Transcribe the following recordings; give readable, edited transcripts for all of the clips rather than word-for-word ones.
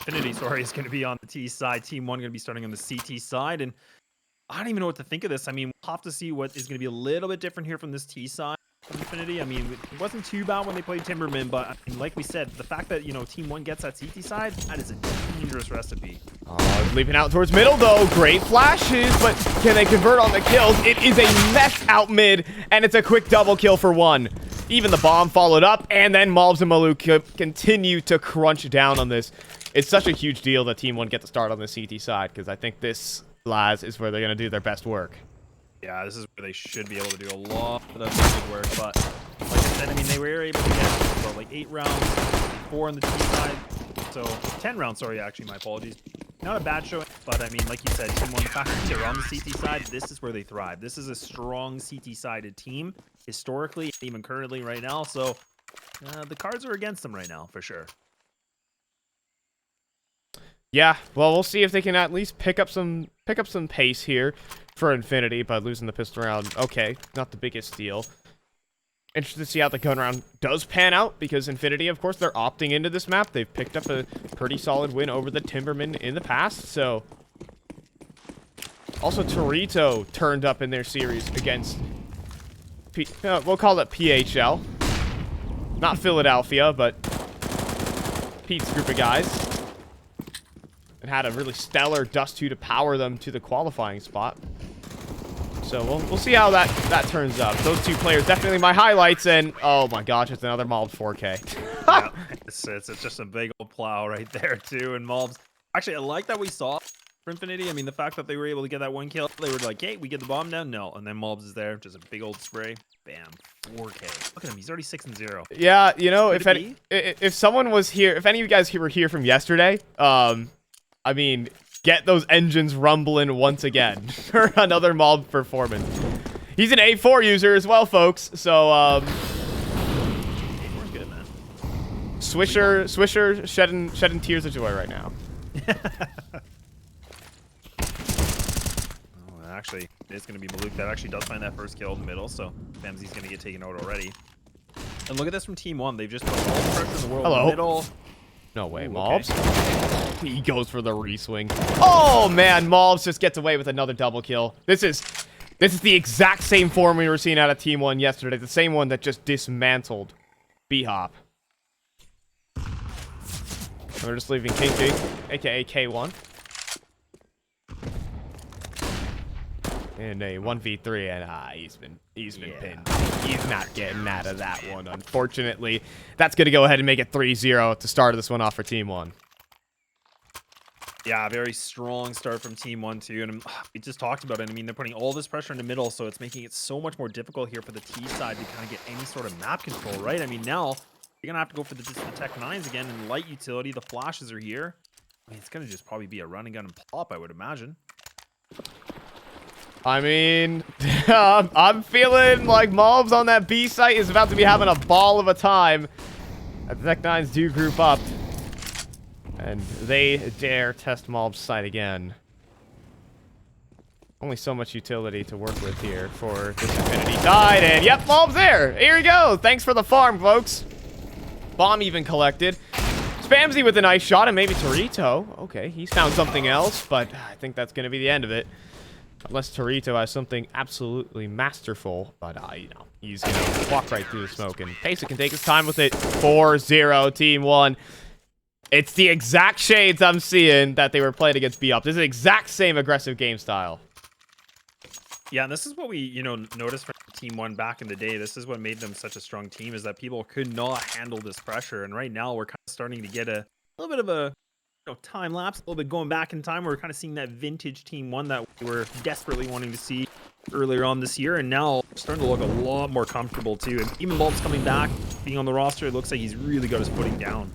Infinity, sorry, is going to be on the T side. Team 1 going to be starting on the CT side. And I don't even know what to think of this. I mean, we'll have to see what is going to be a little bit different here from this T side of Infinity. I mean, it wasn't too bad when they played Timberman, but I mean, like we said, the fact that, you know, Team 1 gets that CT side, that is a dangerous recipe. Oh, leaping out towards middle, though. Great flashes, but can they convert on the kills? It is a mess out mid, and it's a quick double kill for 1. Even the bomb followed up, and then Malbs and Maluk continue to crunch down on this. It's such a huge deal that Team 1 get to start on the CT side, because I think this, Laz, is where they're going to do their best work. Yeah, this is where they should be able to do a lot of good work, but like I said, I mean, they were able to get, what, like 8 rounds, 4 on the T side, so 10 rounds, sorry, actually, my apologies. Not a bad showing, but I mean, like you said, Team 1, the fact that they're on the CT side, this is where they thrive. This is a strong CT-sided team, historically, even currently right now, so the cards are against them right now, for sure. Yeah, well, we'll see if they can at least pick up some pace here for Infinity by losing the pistol round. Okay, not the biggest deal. Interested to see how the gun round does pan out, because Infinity, of course, they're opting into this map. They've picked up a pretty solid win over the Timberman in the past, so... Also, Torito turned up in their series against... we'll call it PHL. Not Philadelphia, but... Pete's group of guys. And had a really stellar Dust 2 to power them to the qualifying spot. So we'll see how that turns up. Those two players definitely my highlights, and oh my gosh, it's another Malbs 4K. Yeah, it's just a big old plow right there too. And Malbs, actually, I like that we saw for Infinity. I mean, the fact that they were able to get that 1 kill, they were like, hey, we get the bomb down. No, and then Malbs is there, just a big old spray. Bam, 4K. Look at him, he's already 6-0. Yeah, you know, if someone was here, if any of you guys were here from yesterday, I mean, get those engines rumbling once again for another Malb performance. He's an A4 user as well, folks. So, A4's good, man. Swisher shedding tears of joy right now. Oh, actually, it's going to be Maluk that actually does find that first kill in the middle, so Femzi's going to get taken out already. And look at this from Team 1. They've just put all the pressure in the world in the middle. No way, Ooh, Malbs. Okay. He goes for the re-swing. Oh, man, Malbs just gets away with another double kill. This is the exact same form we were seeing out of Team 1 yesterday. The same one that just dismantled B-Hop. We're just leaving Kinky, a.k.a. K1. And a 1v3, and he's been pinned. He's not getting out of that one, unfortunately. That's going to go ahead and make it 3-0 to start this one off for Team 1. Yeah, very strong start from Team 1 too, and we just talked about it. I mean, they're putting all this pressure in the middle, so it's making it so much more difficult here for the T side to kind of get any sort of map control, right? I mean, now you're gonna have to go for the Tech 9s again, and light utility. The flashes are here. I mean, it's gonna just probably be a run and gun and plop, I would imagine. I mean, I'm feeling like Malbs on that B site is about to be having a ball of a time. The Tech 9s do group up. And they dare test Malbs' site again. Only so much utility to work with here for this Infinity side. And yep, Malbs there. Here we go. Thanks for the farm, folks. Bomb even collected. Spamsy with a nice shot, and maybe Torito. Okay, he's found something else, but I think that's going to be the end of it. Unless Torito has something absolutely masterful. But, you know, he's going to walk right through the smoke. And Pesa can take his time with it. 4-0, Team 1. It's the exact shades I'm seeing that they were playing against B-Up. This is the exact same aggressive game style. Yeah, and this is what we, you know, noticed from Team 1 back in the day. This is what made them such a strong team, is that people could not handle this pressure. And right now, we're kind of starting to get a little bit of a time lapse, a little bit going back in time. We're kind of seeing that vintage Team 1 that we were desperately wanting to see earlier on this year. And now, starting to look a lot more comfortable, too. And even Malbs coming back, being on the roster, it looks like he's really got his footing down.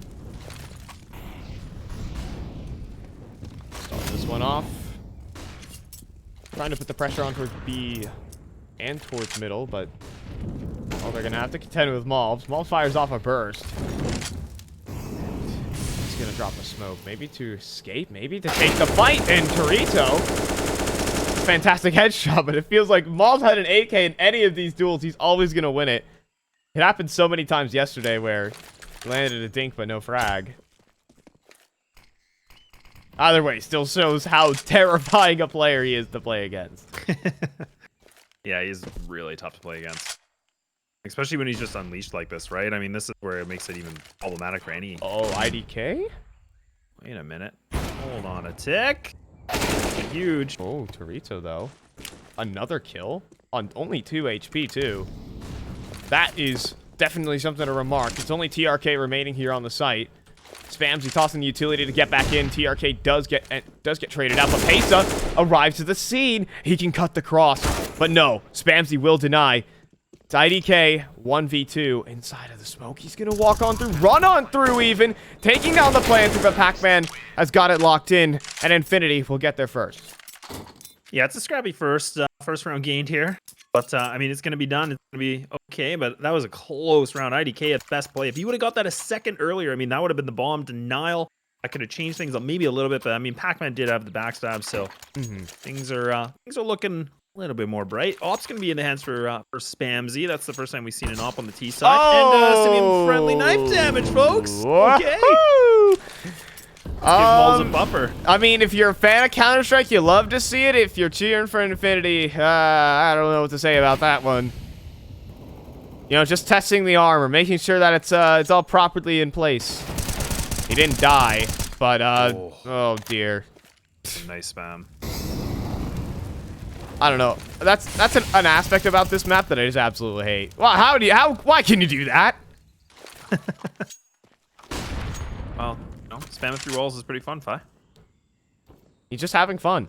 Start this one off. Trying to put the pressure on towards B and towards middle, but well, they're gonna have to contend with Malbs. Malbs fires off a burst. He's gonna drop a smoke, maybe to escape, maybe to take the fight. And Torito, fantastic headshot, but it feels like Malbs had an AK in any of these duels. He's always gonna win it. It happened so many times yesterday where he landed a dink but no frag. Either way, still shows how terrifying a player he is to play against. Yeah, he's really tough to play against. Especially when he's just unleashed like this, right? I mean, this is where it makes it even problematic for any... Oh, IDK? Wait a minute. Hold on a tick. Huge. Oh, Torito, though. Another kill on only 2 HP, too. That is definitely something to remark. It's only TRK remaining here on the site. Spamsy tossing the utility to get back in. TRK does get traded out, but Pesa arrives to the scene. He can cut the cross, but no, Spamsy will deny. It's IDK 1v2 inside of the smoke. He's gonna walk on through, run on through even, taking down the Planter, but Pac-Man has got it locked in, and Infinity will get there first. Yeah, it's a scrappy first round gained here. But, I mean, it's going to be done. It's going to be okay, but that was a close round. IDK at best play. If you would have got that a second earlier, I mean, that would have been the bomb denial. I could have changed things up maybe a little bit, but, I mean, Pac-Man did have the backstab, so things are looking a little bit more bright. Op's going to be in the hands for Spamsy. That's the first time we've seen an Op on the T side. Oh! And some friendly knife damage, folks. Okay. Give Moles a buffer. I mean, if you're a fan of Counter-Strike, you love to see it. If you're cheering for Infinity, I don't know what to say about that one. You know, just testing the armor, making sure that it's all properly in place. He didn't die, but oh dear. Nice spam. I don't know. That's an aspect about this map that I just absolutely hate. Well, why can you do that? Well, spamming through walls is pretty fun, Fi. He's just having fun.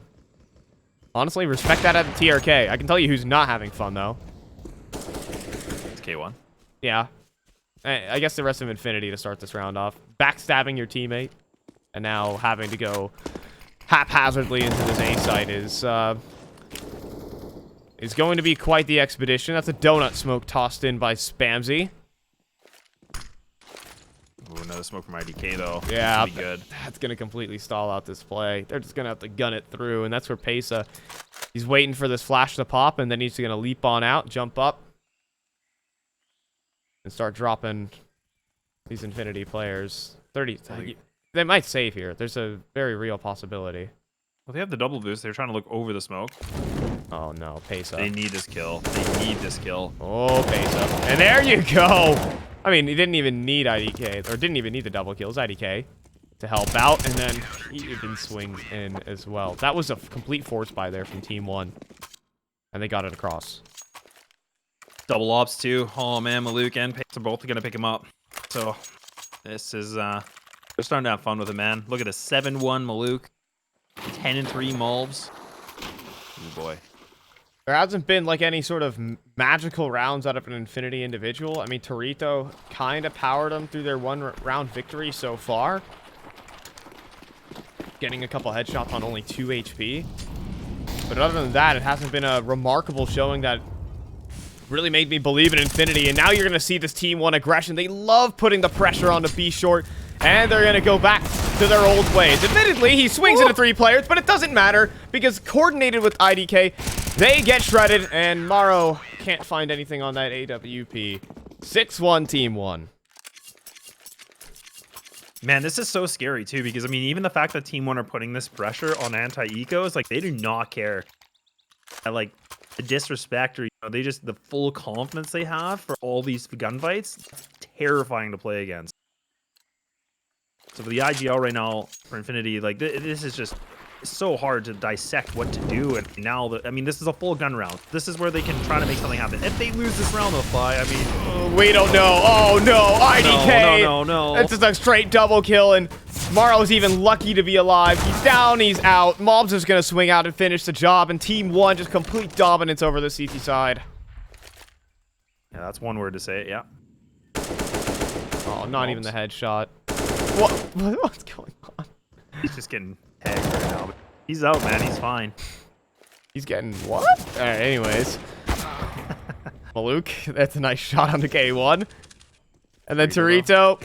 Honestly, respect that at the TRK. I can tell you who's not having fun, though. It's K1. Yeah. I guess the rest of Infinity to start this round off. Backstabbing your teammate, and now having to go haphazardly into this A site is going to be quite the expedition. That's a donut smoke tossed in by Spamsy. Ooh, another smoke from IDK, though. Yeah, be good. That's going to completely stall out this play. They're just going to have to gun it through, and that's where Pesa, he's waiting for this flash to pop, and then he's going to leap on out, jump up, and start dropping these Infinity players. 30. They might save here. There's a very real possibility. Well, they have the double boost. They're trying to look over the smoke. Oh, no. Pesa. They need this kill. They need this kill. Oh, Pesa. And there you go. I mean, he didn't even need IDK, or didn't even need the double kills, IDK, to help out, and then he even swings in as well. That was a complete force buy there from Team 1, and they got it across. Double ops, too. Oh, man, Maluk and Pace are both going to pick him up. So, this is, they're starting to have fun with it, man. Look at this, 7-1 Maluk, 10-3 Mulbs. Oh, boy. There hasn't been, like, any sort of magical rounds out of an Infinity individual. I mean, Torito kind of powered them through their one-round victory so far. Getting a couple headshots on only 2 HP. But other than that, it hasn't been a remarkable showing that really made me believe in Infinity. And now you're going to see this Team 1 aggression. They love putting the pressure on the B short. And they're going to go back to their old ways. Admittedly, he swings into 3 players, but it doesn't matter because coordinated with IDK, they get shredded, and Maro can't find anything on that AWP. 6-1 Team 1. Man, this is so scary, too, because, I mean, even the fact that Team 1 are putting this pressure on anti-ecos, like, they do not care. Like, the disrespect or, you know, they just, the full confidence they have for all these gunfights, terrifying to play against. So for the IGL right now, for Infinity, like, this is just so hard to dissect what to do. And now, I mean, this is a full gun round. This is where they can try to make something happen. If they lose this round, they'll fly. I mean... we don't know. Oh, no. IDK. No. It's just a straight double kill, and Maro's even lucky to be alive. He's down, he's out. Mobs is going to swing out and finish the job, and Team 1 just complete dominance over the CT side. Yeah, that's one word to say it, yeah. Oh, not even the headshot. What's going on? He's just getting tagged right now. But he's out, man. He's fine. He's getting what? All right, anyways. Maluk, that's a nice shot on the K1. And then Torito,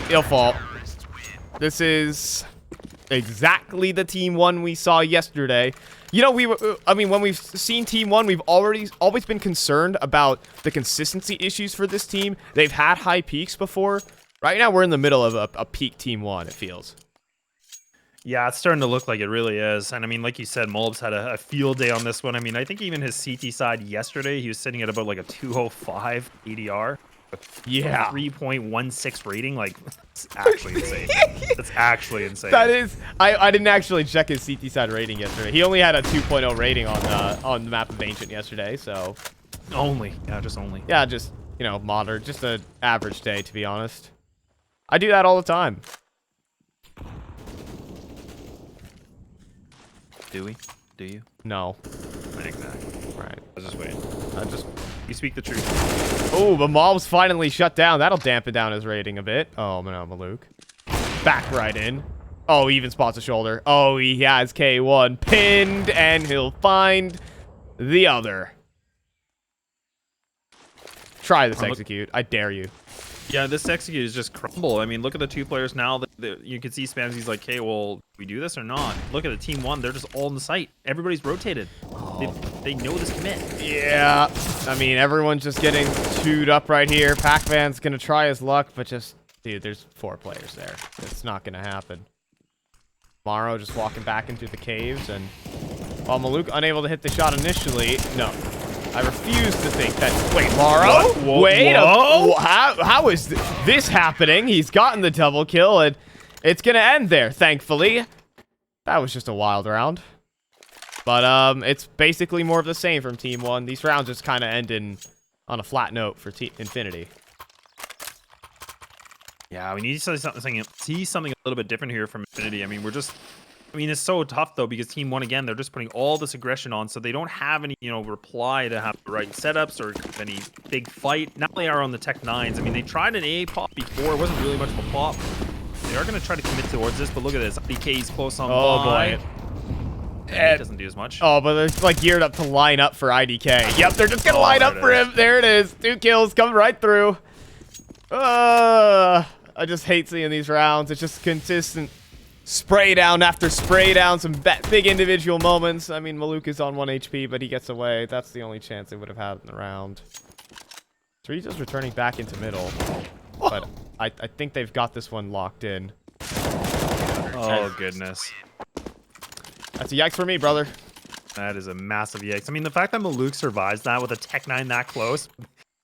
he'll fall. This is exactly the Team 1 we saw yesterday. You know, when we've seen Team 1, we've always been concerned about the consistency issues for this team. They've had high peaks before. Right now, we're in the middle of a peak Team 1, it feels. Yeah, it's starting to look like it really is. And I mean, like you said, Mulbs had a field day on this one. I mean, I think even his CT side yesterday, he was sitting at about like a 205 ADR. Yeah. 3.16 rating. Like, it's actually insane. That's actually insane. That is. I didn't actually check his CT side rating yesterday. He only had a 2.0 rating on the map of Ancient yesterday, so. Only. Yeah, just only. Yeah, just, you know, moderate. Just an average day, to be honest. I do that all the time. Do we? Do you? No. Exactly. Right. I was just waiting. just. You speak the truth. Oh, but Mob's finally shut down. That'll dampen down his rating a bit. Oh, no, Maluk. Back right in. Oh, he even spots a shoulder. Oh, he has K1 pinned, and he'll find the other. Try this execute. I dare you. Yeah, this execute is just crumble. I mean, look at the two players now. You can see Spamsy's like, hey, well, do we do this or not? Look at the team one. They're just all in the site. Everybody's rotated. Oh. They know this commit. Yeah. I mean, everyone's just getting chewed up right here. Pac-Man's going to try his luck, but just, dude, there's 4 players there. It's not going to happen. Morrow just walking back into the caves, and while Maluk unable to hit the shot initially, no. I refuse to think that. Wait, Morrow? Whoa, wait. whoa? How is this happening? He's gotten the double kill, and it's gonna end there. Thankfully, that was just a wild round. But it's basically more of the same from Team 1. These rounds just kind of end on a flat note for Infinity. Yeah, we need to see something a little bit different here from Infinity. I mean, it's so tough though because Team 1 again, they're just putting all this aggression on, so they don't have any, reply to have the right setups or any big fight. Now they are on the Tech 9s. I mean, they tried an A pop before. It wasn't really much of a pop. They are going to try to commit towards this, but look at this. DK's close on by. Boy. It doesn't do as much. Oh, but they're like geared up to line up for IDK. Yep, they're just going to line up for him. There it is. 2 kills coming right through. I just hate seeing these rounds. It's just consistent spray down after spray down. Some big individual moments. I mean, Maluk is on 1 HP, but he gets away. That's the only chance they would have had in the round. Torito's returning back into middle. But I think they've got this one locked in. Oh, goodness. That's a yikes for me, brother. That is a massive yikes. I mean, the fact that Maluk survives that with a Tech 9 that close,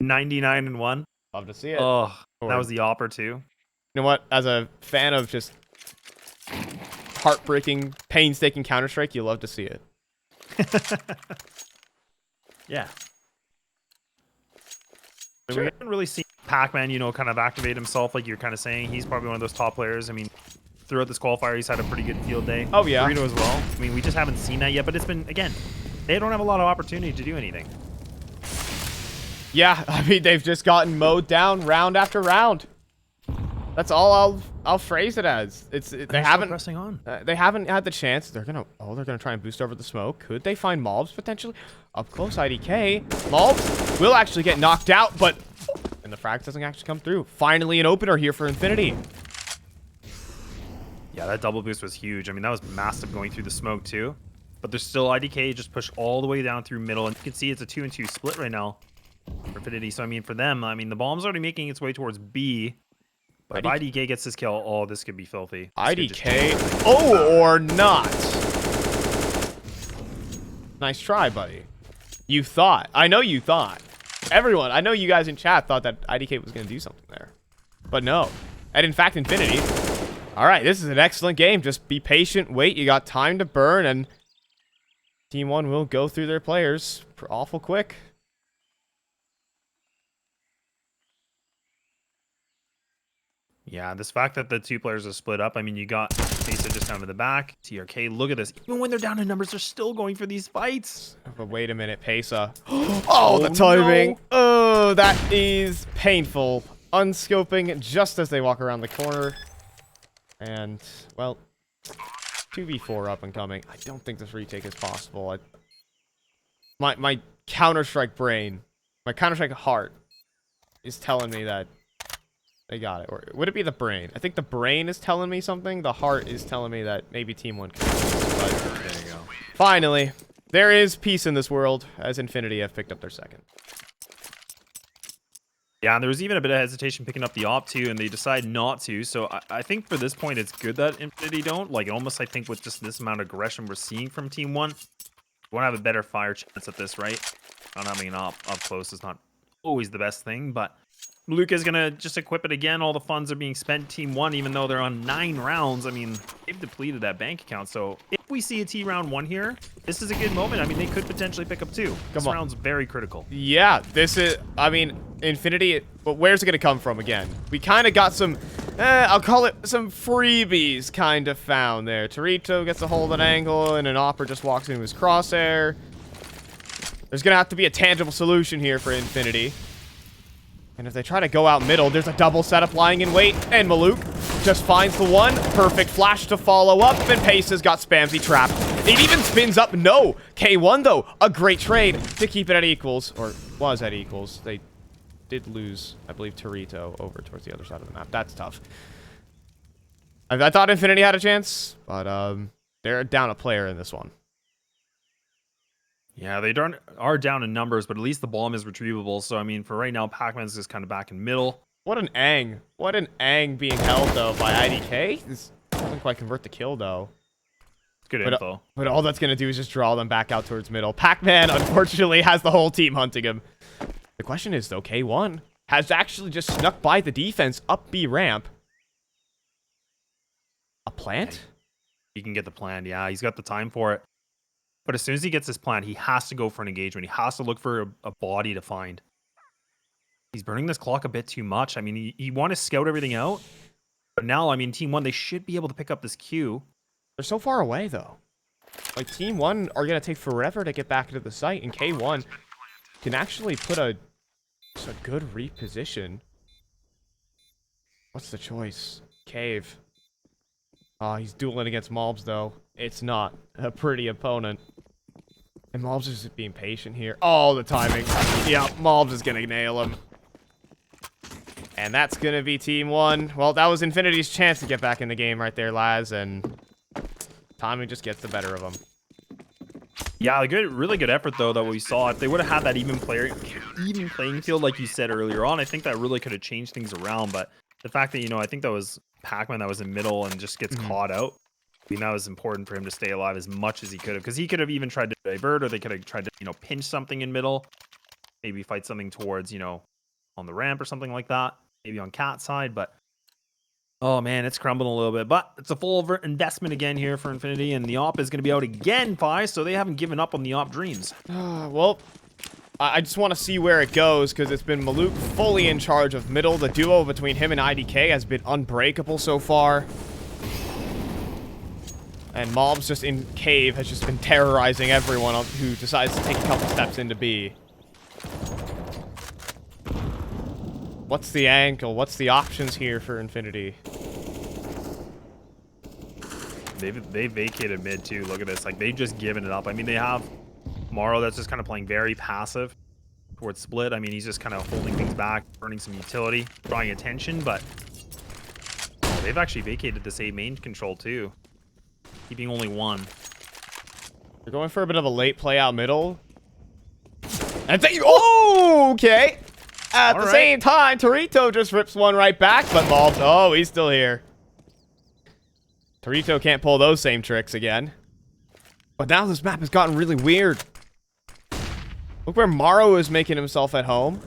99-1. Love to see it. Oh, that was the Opera too. You know what? As a fan of just heartbreaking, painstaking Counter-Strike, you love to see it. Yeah. Sure. We haven't really seen Pac-Man, kind of activate himself like you're kind of saying. He's probably one of those top players. I mean, throughout this qualifier, he's had a pretty good field day. Oh, yeah. Dorito as well. I mean, we just haven't seen that yet, but it's been, again, they don't have a lot of opportunity to do anything. Yeah, I mean, they've just gotten mowed down round after round. That's all I'll phrase it as. They haven't pressing on. They haven't had the chance. They're gonna try and boost over the smoke. Could they find Mobs potentially? Up close IDK. Mobs will actually get knocked out, but and the frag doesn't actually come through. Finally an opener here for Infinity. Yeah, that double boost was huge. I mean, that was massive going through the smoke too. But there's still IDK just pushed all the way down through middle, and you can see it's a 2-2 split right now for Infinity. So I mean, for them, the bomb's already making its way towards B. But if IDK gets this kill, oh, this could be filthy. IDK, or not. Nice try, buddy. You thought. I know you thought. Everyone, I know you guys in chat thought that IDK was going to do something there. But no. And in fact, Infinity. All right, this is an excellent game. Just be patient, wait. You got time to burn, and Team 1 will go through their players awful quick. Yeah, this fact that the 2 players are split up. I mean, you got Pesa just down to the back. TRK, look at this. Even when they're down in numbers, they're still going for these fights. But wait a minute, Pesa. Oh, the timing. No. Oh, that is painful. Unscoping just as they walk around the corner. And, well, 2v4 up and coming. I don't think this retake is possible. My Counter-Strike brain, my Counter-Strike heart is telling me that they got it. Or would it be the brain? I think the brain is telling me something. The heart is telling me that maybe Team 1 can. But there you go. Finally, there is peace in this world as Infinity have picked up their second. Yeah, and there was even a bit of hesitation picking up the op too, and they decide not to. So I think for this point, it's good that Infinity don't. Like, almost I think with just this amount of aggression we're seeing from Team 1, we want to have a better fire chance at this, right? Not having an op up close is not always the best thing, but Luke is going to just equip it again. All the funds are being spent Team 1, even though they're on 9 rounds. I mean, they've depleted that bank account. So if we see a T round 1 here, this is a good moment. I mean, they could potentially pick up 2. This round's very critical. Yeah, this is, I mean, Infinity, but where's it going to come from again? We kind of got some, I'll call it some freebies kind of found there. Torito gets a hold of an angle, and an Opera just walks into his crosshair. There's going to have to be a tangible solution here for Infinity. And if they try to go out middle, there's a double setup lying in wait. And Maluk just finds the one. Perfect flash to follow up. And Pace has got Spamsy trapped. It even spins up. No. K1, though. A great trade to keep it at equals. Or was at equals. They did lose, I believe, Torito over towards the other side of the map. That's tough. I thought Infinity had a chance. But they're down a player in this one. Yeah, they are down in numbers, but at least the bomb is retrievable. So, I mean, for right now, Pac-Man's just kind of back in middle. What an ang. What an ang being held, though, by IDK. This doesn't quite convert the kill, though. Good info. But all that's going to do is just draw them back out towards middle. Pac-Man, unfortunately, has the whole team hunting him. The question is, though, K1 has actually just snuck by the defense up B ramp. A plant? He can get the plant. Yeah, he's got the time for it. But as soon as he gets this plant, he has to go for an engagement. He has to look for a body to find. He's burning this clock a bit too much. I mean, he want to scout everything out. But now, I mean, Team 1, they should be able to pick up this Q. They're so far away, though. Like, Team 1 are going to take forever to get back into the site. And K1 can actually put a good reposition. What's the choice? Cave. Oh, he's dueling against Mobs, though. It's not a pretty opponent. And Mobs is just being patient here. Oh, the timing. Yeah, Mobs is going to nail him. And that's going to be Team 1. Well, that was Infinity's chance to get back in the game right there, Laz. And timing just gets the better of them. Yeah, really good effort, though, that we saw. If they would have had that even playing field, like you said earlier on, I think that really could have changed things around. But the fact that, I think that was Pac-Man that was in middle and just gets caught out. I mean, that was important for him to stay alive as much as he could have, because he could have even tried to divert, or they could have tried to, pinch something in middle, maybe fight something towards, on the ramp or something like that, maybe on Cat's side. But oh man, it's crumbling a little bit. But it's a full investment again here for Infinity, and the op is going to be out again, Pi, so they haven't given up on the op dreams. Well, I just want to see where it goes, because it's been Maluk fully in charge of middle. The duo between him and IDK has been unbreakable so far. And Mobs just in cave has just been terrorizing everyone who decides to take a couple steps into B. What's the ankle? What's the options here for Infinity? They vacated mid too. Look at this. Like, they've just given it up. I mean, they have Morrow that's just kind of playing very passive towards split. I mean, he's just kind of holding things back, burning some utility, drawing attention, but they've actually vacated this A main control too, keeping only 1. They're going for a bit of a late play out middle. And oh, okay. At the same time, Torito just rips one right back, but Mobs, oh, he's still here. Torito can't pull those same tricks again. But now this map has gotten really weird. Look where Morrow is making himself at home.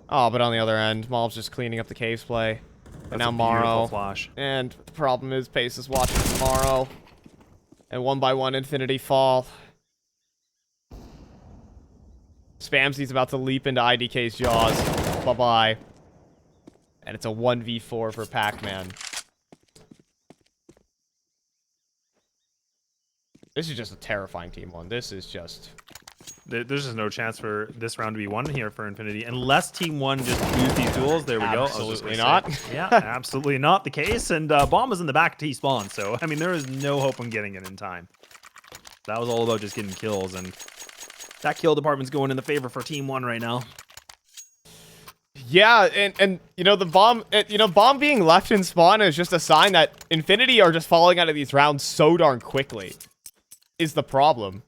Oh, but on the other end, Mob's just cleaning up the caves play. And now Morrow. Flash. And the problem is Pace is watching Morrow. And 1 by 1 Infinity fall. Spamsy's about to leap into IDK's jaws. Bye-bye. And it's a 1v4 for Pac-Man. This is just a terrifying Team 1. This is just... There's just no chance for this round to be won here for Infinity. Unless Team 1 just lose these duels. There we go. Absolutely not. Yeah, absolutely not the case. And Bomb was in the back T-spawn. So, I mean, there is no hope on getting it in time. That was all about just getting kills. And that kill department's going in the favor for Team 1 right now. Yeah, and the bomb, bomb being left in spawn is just a sign that Infinity are just falling out of these rounds so darn quickly. Is the problem.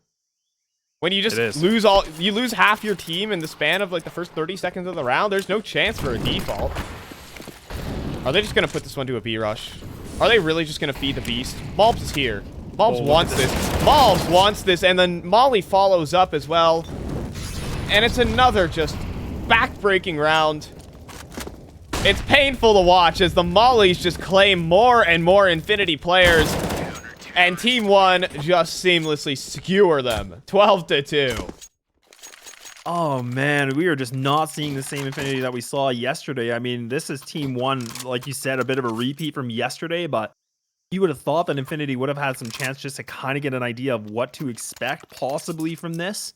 When you just lose half your team in the span of like the first 30 seconds of the round, there's no chance for a default. Are they just gonna put this one to a B rush? Are they really just gonna feed the beast? Malbs is here. Malbs wants this. Malbs wants this, and then Molly follows up as well. And it's another just back-breaking round. It's painful to watch as the Mollies just claim more and more Infinity players. And Team 1 just seamlessly skewer them. 12-2. Oh, man. We are just not seeing the same Infinity that we saw yesterday. I mean, this is Team 1, like you said, a bit of a repeat from yesterday, but you would have thought that Infinity would have had some chance just to kind of get an idea of what to expect possibly from this.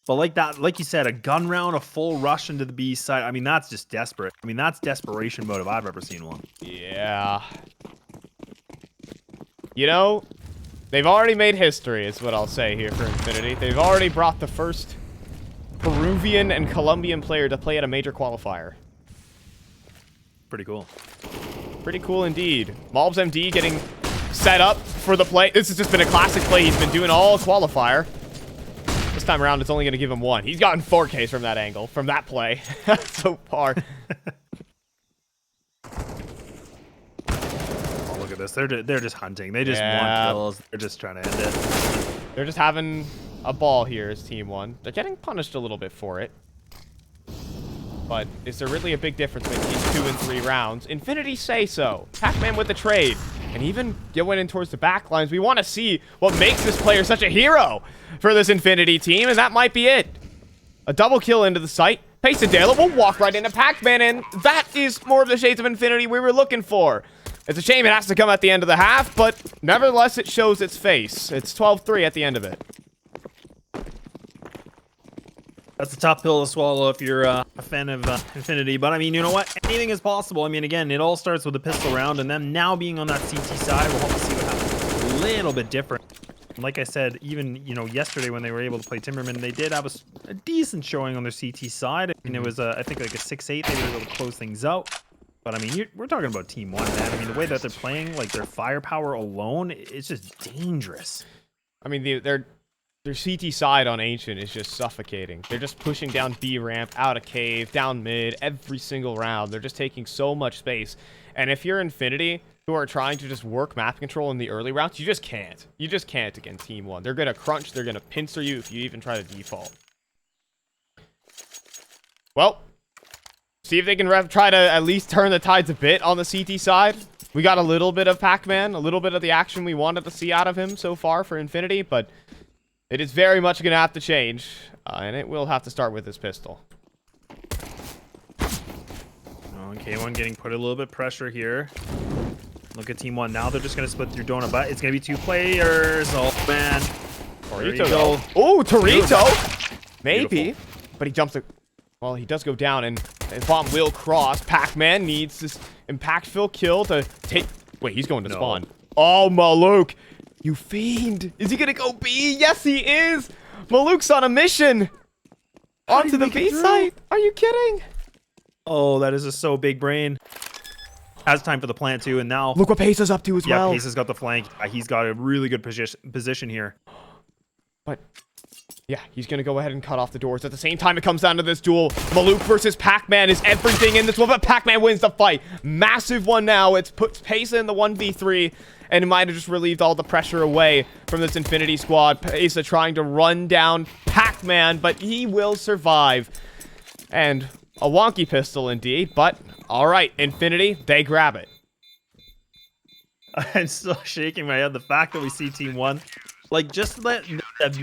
But like you said, a gun round, a full rush into the B side. I mean, that's just desperate. I mean, that's desperation mode if I've ever seen one. Yeah. You know, they've already made history, is what I'll say here for Infinity. They've already brought the first Peruvian and Colombian player to play at a major qualifier. Pretty cool. Pretty cool indeed. Malbs MD getting set up for the play. This has just been a classic play he's been doing all qualifier. This time around, it's only going to give him 1. He's gotten 4Ks from that angle, from that play so far. Oh, look at this. They're just hunting. They just want kills. They're just trying to end it. They're just having a ball here as Team 1. They're getting punished a little bit for it. But is there really a big difference between these 2 and 3 rounds? Infinity say so. Pac-Man with the trade. And even going in towards the back lines, we want to see what makes this player such a hero for this Infinity team, and that might be it. A double kill into the site. Pasadela will walk right into Pac-Man, and that is more of the shades of Infinity we were looking for. It's a shame it has to come at the end of the half, but nevertheless, it shows its face. It's 12-3 at the end of it. That's a tough pill to swallow if you're a fan of Infinity. But, I mean, you know what? Anything is possible. I mean, again, it all starts with a pistol round, and then now being on that CT side, we'll have to see what happens. A little bit different. Like I said, even, you know, yesterday when they were able to play Timberman, they did have a decent showing on their CT side. I mean, it was, I think, like a 6-8. They were able to close things out. But, I mean, we're talking about Team 1, man. I mean, the way that they're playing, like, their firepower alone, it's just dangerous. I mean, their CT side on Ancient is just suffocating. They're just pushing down B ramp, out of cave, down mid, every single round. They're just taking so much space. And if you're Infinity, who are trying to just work map control in the early rounds, you just can't. You just can't against Team 1. They're going to crunch, they're going to pincer you if you even try to default. Well, see if they can try to at least turn the tides a bit on the CT side. We got a little bit of Pac-Man, a little bit of the action we wanted to see out of him so far for Infinity, but it is very much going to have to change, and it will have to start with this pistol. Oh, K1 getting put a little bit pressure here. Look at Team 1. Now they're just going to split through donut, but it's going to be 2 players. Oh, man. Torito. Oh, Torito. Maybe. Beautiful. But he jumps. Well, he does go down, and bomb will cross. Pac-Man needs this impactful kill to take. Wait, he's going to spawn. Oh, Maluk. You fiend. Is he going to go B? Yes, he is. Maluk's on a mission. Onto the B site. Are you kidding? Oh, that is just so big brain. Has time for the plant too, and now look what Pace is up to as well. Yeah, Pace has got the flank. He's got a really good position here. But yeah, he's gonna go ahead and cut off the doors. At the same time, it comes down to this duel. Maluk versus Pac-Man is everything in this one, but Pac-Man wins the fight. Massive one now. It's puts Pace in the 1v3, and it might have just relieved all the pressure away from this Infinity squad. Pace trying to run down Pac-Man, but he will survive. And a wonky pistol indeed, but all right, Infinity, they grab it. I'm still shaking my head. The fact that we see Team 1, like, just that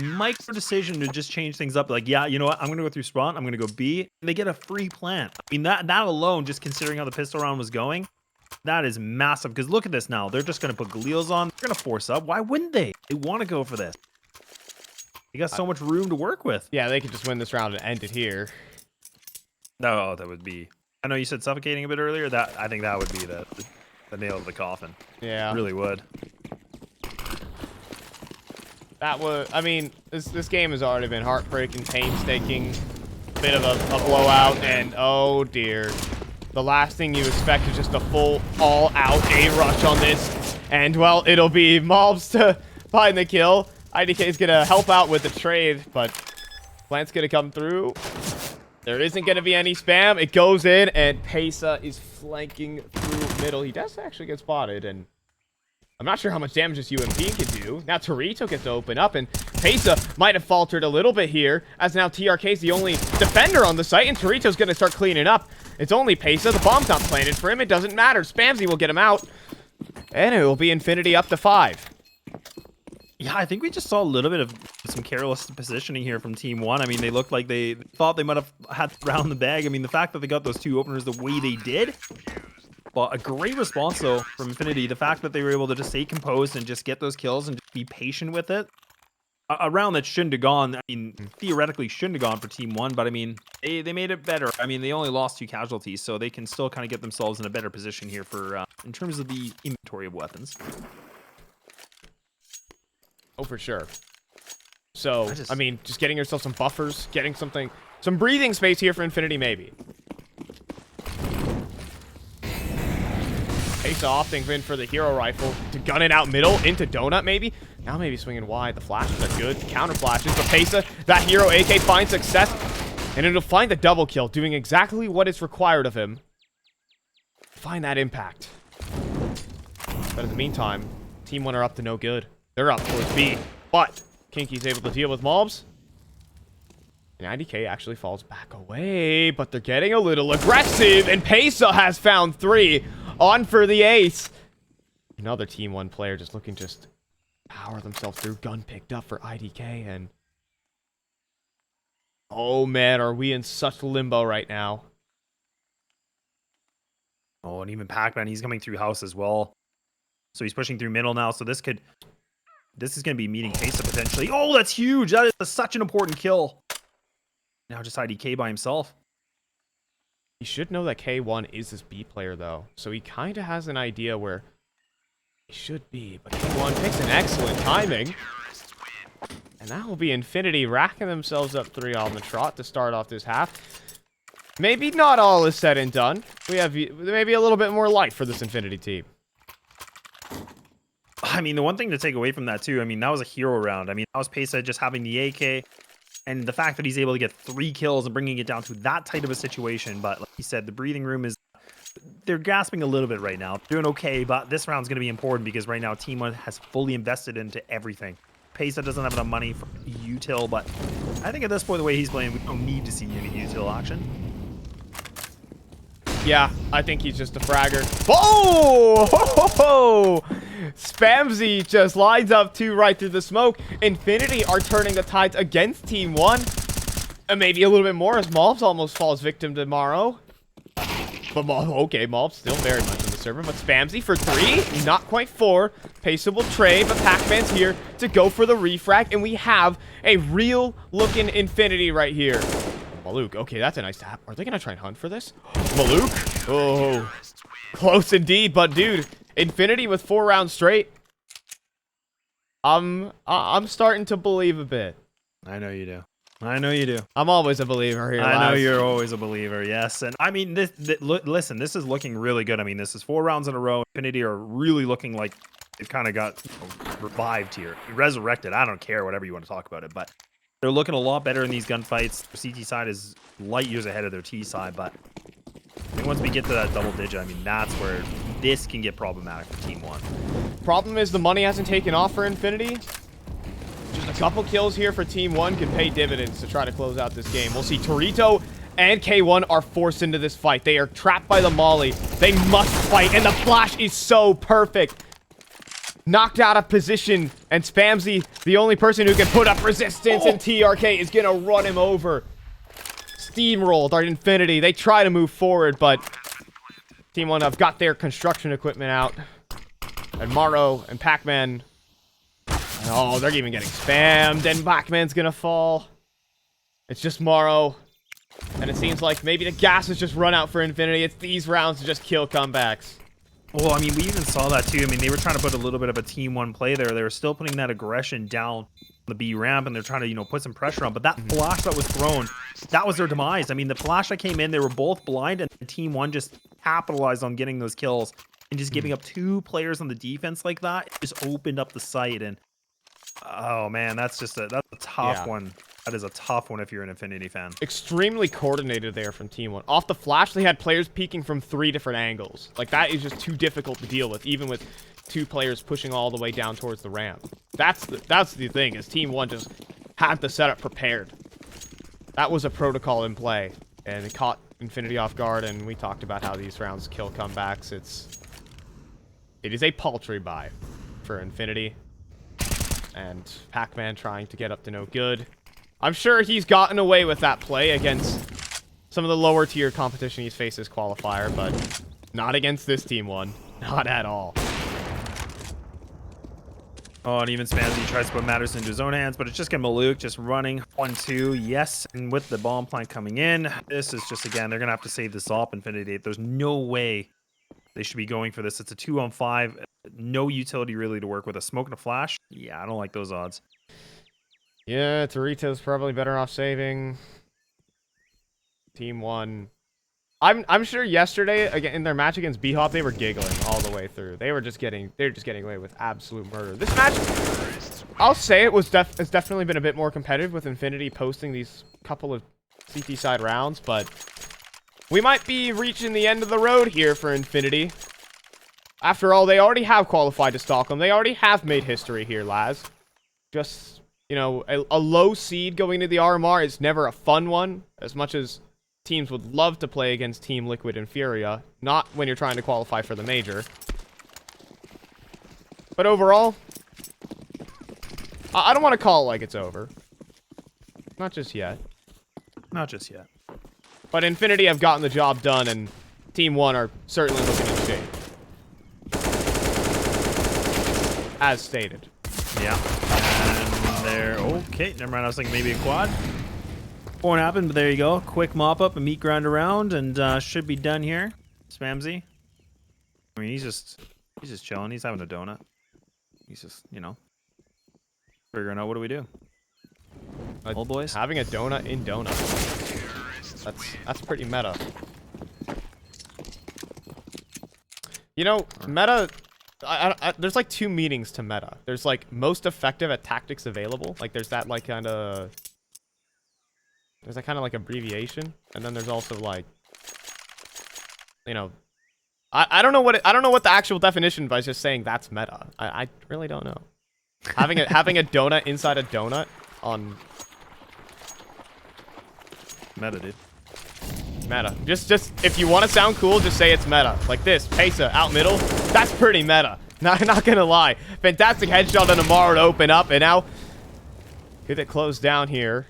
micro decision to just change things up. Like, yeah, you know what? I'm going to go through spawn. I'm going to go B. They get a free plant. I mean, that alone, just considering how the pistol round was going, that is massive. Because look at this now. They're just going to put Galeals on. They're going to force up. Why wouldn't they? They want to go for this. They got so much room to work with. Yeah, they could just win this round and end it here. No, that would be... I know you said suffocating a bit earlier. I think that would be the nail of the coffin. Yeah. It really would. That was... I mean, this game has already been heartbreaking, painstaking, bit of a blowout, and oh dear. The last thing you expect is just a full, all-out A-rush on this. And, well, it'll be Mobs to find the kill. IDK is going to help out with the trade, but Plant's going to come through. There isn't going to be any spam. It goes in, and Pesa is flanking through middle. He does actually get spotted, and I'm not sure how much damage this UMP can do. Now Torito gets to open up, and Pesa might have faltered a little bit here, as now TRK is the only defender on the site, and Torito's going to start cleaning up. It's only Pesa. The bomb's not planted for him. It doesn't matter. Spamsy will get him out, and it will be Infinity up to 5. Yeah, I think we just saw a little bit of some careless positioning here from Team 1. I mean, they looked like they thought they might have had to round the bag. I mean, the fact that they got those 2 openers the way they did, but a great response, though, from Infinity. The fact that they were able to just stay composed and just get those kills and just be patient with it. A round that shouldn't have gone, I mean, theoretically shouldn't have gone for Team 1, but I mean, they made it better. I mean, they only lost 2 casualties, so they can still kind of get themselves in a better position here for in terms of the inventory of weapons. Oh, for sure. So, I mean, just getting yourself some buffers, getting some breathing space here for Infinity, maybe. Pesa opting in for the hero rifle to gun it out middle into Donut, maybe. Now maybe swinging wide. The flashes are good. Counter flashes, but Pesa, that hero AK finds success, and it'll find the double kill, doing exactly what is required of him. Find that impact. But in the meantime, Team 1 are up to no good. They're up towards B, but Kinky's able to deal with mobs. And IDK actually falls back away, but they're getting a little aggressive, and Pesa has found 3 on for the ace. Another Team 1 player just looking just power themselves through. Gun picked up for IDK, and oh man, are we in such limbo right now. Oh, and even Pac-Man, he's coming through house as well. So he's pushing through middle now, so this is going to be meeting Pesa potentially. Oh, that's huge. That is such an important kill. Now just IDK by himself. He should know that K1 is this B player, though. So he kind of has an idea where he should be. But K1 picks an excellent timing. And that will be Infinity racking themselves up 3 on the trot to start off this half. Maybe not all is said and done. We have maybe a little bit more life for this Infinity team. I mean, the one thing to take away from that, too, I mean, that was a hero round. I mean, that was Pesa just having the AK, and the fact that he's able to get 3 kills and bringing it down to that tight of a situation. But like you said, the breathing room is, they're gasping a little bit right now. Doing okay, but this round's going to be important because right now Team 1 has fully invested into everything. Pesa doesn't have enough money for util, but I think at this point, the way he's playing, we don't need to see any util action. Yeah, I think he's just a fragger. Whoa! Ho, ho, ho! Spamsy just lines up 2 right through the smoke. Infinity are turning the tides against Team 1. And maybe a little bit more as Malbs almost falls victim to Morrow. But okay, Malbs still very much on the server. But Spamsy for 3, not quite 4. Pesa will trade, but Pac-Man's here to go for the refrag. And we have a real looking Infinity right here. Maluk, okay, that's a nice tap. Are they going to try and hunt for this? Maluk? Oh, close indeed. But dude, Infinity with 4 rounds straight. I'm starting to believe a bit. I know you do. I know you do. I'm always a believer here. I know you're always a believer, yes. And I mean, listen, this is looking really good. I mean, this is 4 rounds in a row. Infinity are really looking like they've kind of got revived here. Resurrected. I don't care, whatever you want to talk about it. But they're looking a lot better in these gunfights. Their CT side is light years ahead of their T side. But I think once we get to that double digit, I mean, that's where this can get problematic for Team 1. Problem is the money hasn't taken off for Infinity. Just a couple kills here for Team 1 can pay dividends to try to close out this game. We'll see Torito and K1 are forced into this fight. They are trapped by the molly. They must fight, and the flash is so perfect. Knocked out of position, and Spamsy, the only person who can put up resistance, and TRK is going to run him over. Steamrolled our Infinity. They try to move forward, but Team 1 have got their construction equipment out. And Morrow and Pac-Man. Oh, they're even getting spammed, and Pac-Man's going to fall. It's just Morrow. And it seems like maybe the gas has just run out for Infinity. It's these rounds to just kill comebacks. Well, I mean, we even saw that too. I mean, they were trying to put a little bit of a Team 1 play there. They were still putting that aggression down the B ramp, and they're trying to, you know, put some pressure on. But that flash that was thrown, that was their demise. I mean, the flash that came in, they were both blind, and Team 1 just capitalized on getting those kills. And just giving up 2 players on the defense like that, it just opened up the site. And Oh man, that's a tough one. That is a tough one if you're an Infinity fan. Extremely coordinated there from Team 1. Off the flash, they had players peeking from 3 different angles. Like, that is just too difficult to deal with, even with 2 players pushing all the way down towards the ramp. That's the thing, is Team 1 just had the setup prepared. That was a protocol in play, and it caught Infinity off guard, and we talked about how these rounds kill comebacks. It is a paltry buy for Infinity, and Pac-Man trying to get up to no good. I'm sure he's gotten away with that play against some of the lower tier competition he's faced as Qualifier, but not against this Team 1. Not at all. Oh, and even Spamsy tries to put matters into his own hands, but it's just getting Maluk just running 1-2. Yes, and with the bomb plant coming in, this is just, again, they're going to have to save this up. Infinity 8. There's no way they should be going for this. It's a 2-on-5. No utility really to work with. A smoke and a flash. Yeah, I don't like those odds. Yeah, Torito's probably better off saving. Team 1. I'm sure yesterday, again, in their match against B-Hop, they were giggling all the way through. They were just getting away with absolute murder. This match, I'll say it's definitely been a bit more competitive with Infinity posting these couple of CT side rounds, but we might be reaching the end of the road here for Infinity. After all, they already have qualified to Stockholm. They already have made history here, Laz. Just, you know, a low seed going into the RMR is never a fun one, as much as teams would love to play against Team Liquid and Furia, not when you're trying to qualify for the major. But overall, I don't want to call it like it's over. Not just yet. Not just yet. But Infinity have gotten the job done, and Team 1 are certainly looking in shape. As stated. Yeah. And they're okay. Never mind. I was thinking maybe a quad. Won't happen, but there you go. Quick mop up and meat grind around, and should be done here. Spamsy. I mean, he's just chilling. He's having a donut. He's just, you know, figuring out what do we do. Old boys having a donut in donut. That's pretty meta. You know, meta. There's like 2 meanings to meta. There's like most effective at tactics available. Like there's that like kind of. There's that kind of like abbreviation, and then there's also like, you know, I don't know what the actual definition by just saying that's meta. I really don't know. having a donut inside a donut on meta, dude. Meta. Just if you want to sound cool, just say it's meta. Like this, Pesa out middle. That's pretty meta. Not gonna lie. Fantastic headshot on Amaro to open up, and now get it closed down here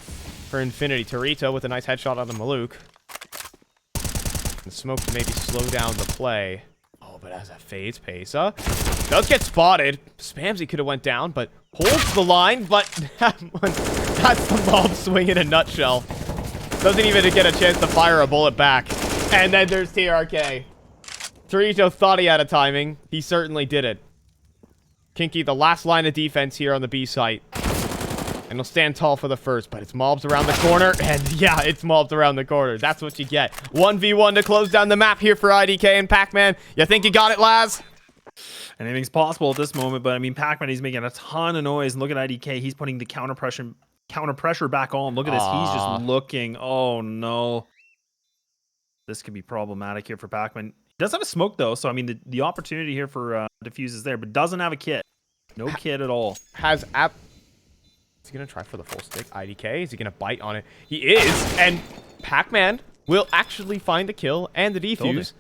for Infinity. Torito with a nice headshot on the Maluk. And smoke to maybe slow down the play. Oh, but as that fades, Pesa does get spotted. Spamsy could have went down, but holds the line. But that's the mob swing in a nutshell. Doesn't even get a chance to fire a bullet back. And then there's TRK. Torito thought he had a timing. He certainly did it. Kinky, the last line of defense here on the B site. And he'll stand tall for the first, but it's mobs around the corner. And yeah, it's mobs around the corner. That's what you get. 1v1 to close down the map here for IDK and Pac-Man. You think you got it, Laz? Anything's possible at this moment, but I mean, Pac-Man, he's making a ton of noise. And look at IDK. He's putting the counter pressure back on. Look at this. He's just looking. Oh, no. This could be problematic here for Pac-Man. He does have a smoke, though. So, I mean, the opportunity here for defuse is there, but doesn't have a kit. No kit at all. Is he going to try for the full stick? IDK? Is he going to bite on it? He is. And Pac-Man will actually find the kill and the defuse.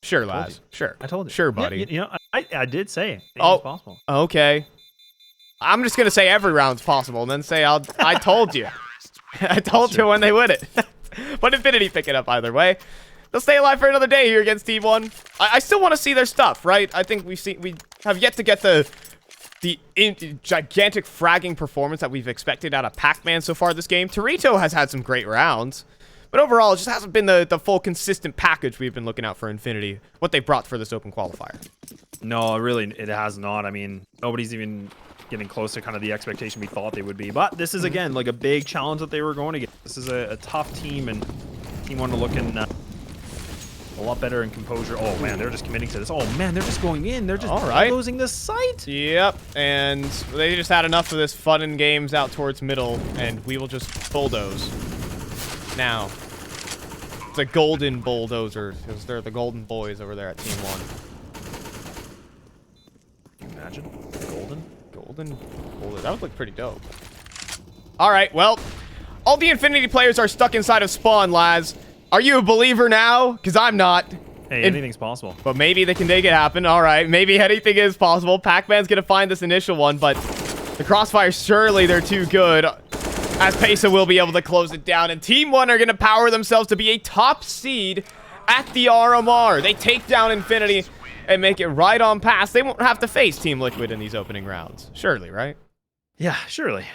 Sure, Laz. Sure. I told you. Sure, buddy. Yeah, you know, I did say it's possible. Okay. I'm just going to say every round's possible and then say I told you. I told you when they win it. But Infinity pick it up either way. They'll stay alive for another day here against Team 1. I still want to see their stuff, right? I think we have yet to get the gigantic fragging performance that we've expected out of Pac-Man so far this game. Torito has had some great rounds, but overall, it just hasn't been the full consistent package we've been looking out for Infinity, what they brought for this open qualifier. No, really, it has not. I mean, nobody's even getting close to kind of the expectation we thought they would be. But this is, again, like a big challenge that they were going to get. This is a tough team, and Team 1 to look in a lot better in composure. Oh man, they're just committing to this. Oh man, they're just going in. They're just closing the site. Yep, and they just had enough of this fun and games out towards middle, and we will just bulldoze. Now, it's a golden bulldozer, because they're the golden boys over there at Team 1. Can you imagine? Golden? That would look pretty dope. All right, well, all the Infinity players are stuck inside of spawn, Laz. Are you a believer now? Because I'm not. Hey, anything's possible. But maybe they can make it happen. All right, maybe anything is possible. Pac-Man's going to find this initial one, but the Crossfire, surely they're too good. As Pesa will be able to close it down. And Team 1 are going to power themselves to be a top seed at the RMR. They take down Infinity and make it right on past. They won't have to face Team Liquid in these opening rounds. Surely, right? Yeah, surely.